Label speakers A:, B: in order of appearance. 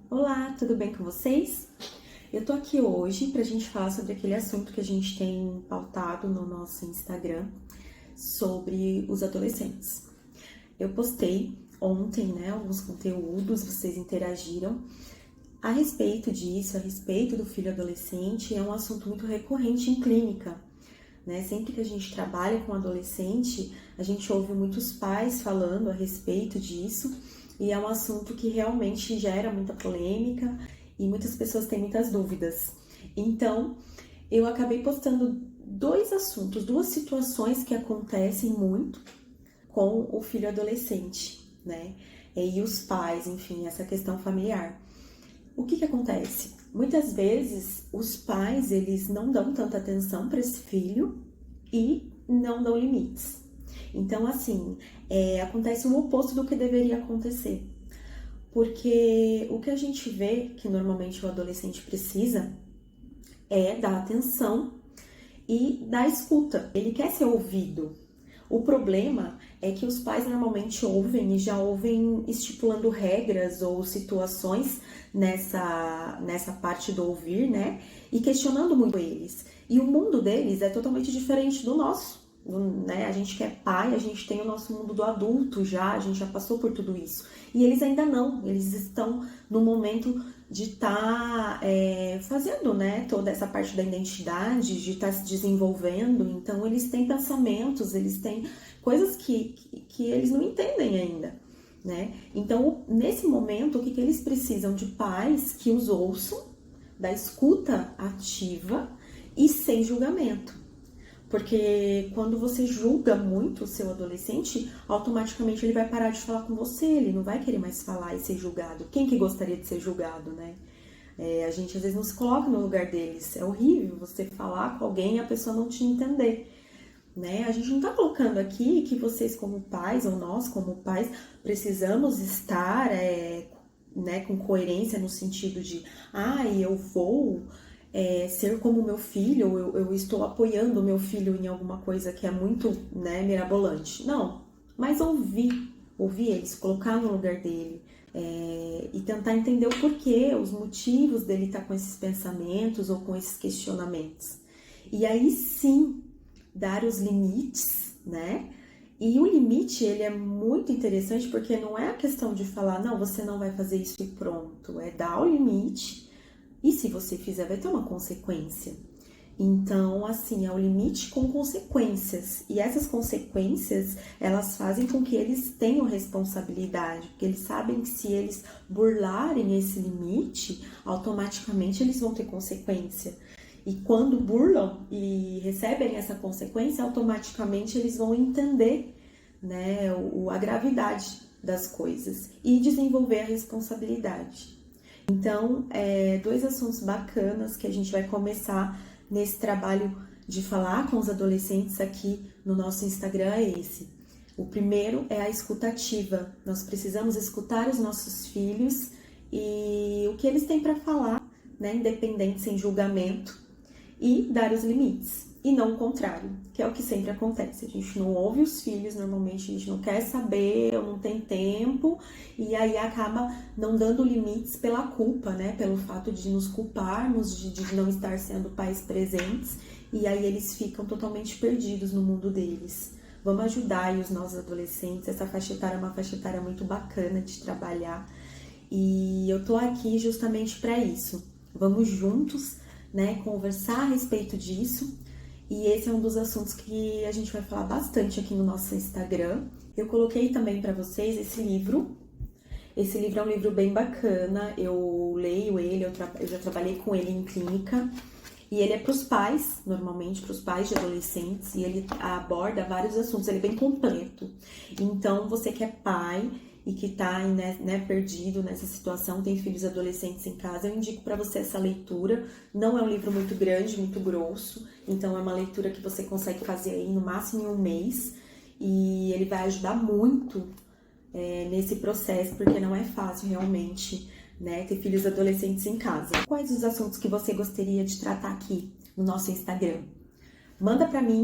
A: Olá, tudo bem com vocês? Eu tô aqui hoje pra gente falar sobre aquele assunto que a gente tem pautado no nosso Instagram, sobre os adolescentes. Eu postei ontem, alguns conteúdos, vocês interagiram a respeito disso, a respeito do filho adolescente. É um assunto muito recorrente em clínica, né? Sempre que a gente trabalha com adolescente, a gente ouve muitos pais falando a respeito disso, e é um assunto que realmente gera muita polêmica e muitas pessoas têm muitas dúvidas. Então, eu acabei postando dois assuntos, duas situações que acontecem muito com o filho adolescente, né? E os pais, enfim, essa questão familiar. O que acontece? Muitas vezes os pais, eles não dão tanta atenção para esse filho e não dão limites. Então, assim, acontece o oposto do que deveria acontecer. Porque o que a gente vê que normalmente o adolescente precisa é da atenção e da escuta. Ele quer ser ouvido. O problema é que os pais normalmente ouvem e já ouvem estipulando regras ou situações nessa parte do ouvir, né? E questionando muito eles. E o mundo deles é totalmente diferente do nosso, né? A gente que é pai, a gente tem o nosso mundo do adulto já, a gente já passou por tudo isso. E eles ainda não, eles estão no momento de estar fazendo, né, toda essa parte da identidade, de estar se desenvolvendo. Então eles têm pensamentos, eles têm coisas que eles não entendem ainda, né? Então nesse momento o que eles precisam? De pais que os ouçam, da escuta ativa e sem julgamento. Porque quando você julga muito o seu adolescente, automaticamente ele vai parar de falar com você, ele não vai querer mais falar e ser julgado. Quem que gostaria de ser julgado, né? A gente às vezes não se coloca no lugar deles. É horrível você falar com alguém e a pessoa não te entender, né? A gente não tá colocando aqui que vocês como pais, ou nós como pais, precisamos estar né, com coerência no sentido de eu vou ser como meu filho, eu estou apoiando o meu filho em alguma coisa que é muito, né, mirabolante. Não, mas ouvir eles, colocar no lugar dele e tentar entender o porquê, os motivos dele estar com esses pensamentos ou com esses questionamentos. E aí sim, dar os limites, né? E o limite, ele é muito interessante porque não é a questão de falar, não, você não vai fazer isso e pronto. É dar o limite. E se você fizer, vai ter uma consequência. Então, assim, é o limite com consequências. E essas consequências, elas fazem com que eles tenham responsabilidade. Porque eles sabem que se eles burlarem esse limite, automaticamente eles vão ter consequência. E quando burlam e recebem essa consequência, automaticamente eles vão entender, né, a gravidade das coisas e desenvolver a responsabilidade. Então, dois assuntos bacanas que a gente vai começar nesse trabalho de falar com os adolescentes aqui no nosso Instagram é esse. O primeiro é a escuta ativa. Nós precisamos escutar os nossos filhos e o que eles têm para falar, né, independente, sem julgamento, e dar os limites. E não o contrário, que é o que sempre acontece. A gente não ouve os filhos, normalmente a gente não quer saber, ou não tem tempo, e aí acaba não dando limites pela culpa, né? Pelo fato de nos culparmos, de não estar sendo pais presentes, e aí eles ficam totalmente perdidos no mundo deles. Vamos ajudar aí os nossos adolescentes, essa faixa etária é uma faixa etária muito bacana de trabalhar, e eu tô aqui justamente para isso. Vamos juntos, né, conversar a respeito disso. E esse é um dos assuntos que a gente vai falar bastante aqui no nosso Instagram. Eu coloquei também para vocês esse livro. Esse livro é um livro bem bacana, eu leio ele, eu já trabalhei com ele em clínica. E ele é para os pais, normalmente para os pais de adolescentes, e ele aborda vários assuntos, ele é bem completo. Então, você que é pai e que está né, perdido nessa situação, tem filhos adolescentes em casa, eu indico para você essa leitura. Não é um livro muito grande, muito grosso, então é uma leitura que você consegue fazer aí no máximo em um mês, e ele vai ajudar muito nesse processo, porque não é fácil realmente, né, ter filhos adolescentes em casa. Quais os assuntos que você gostaria de tratar aqui no nosso Instagram? Manda para mim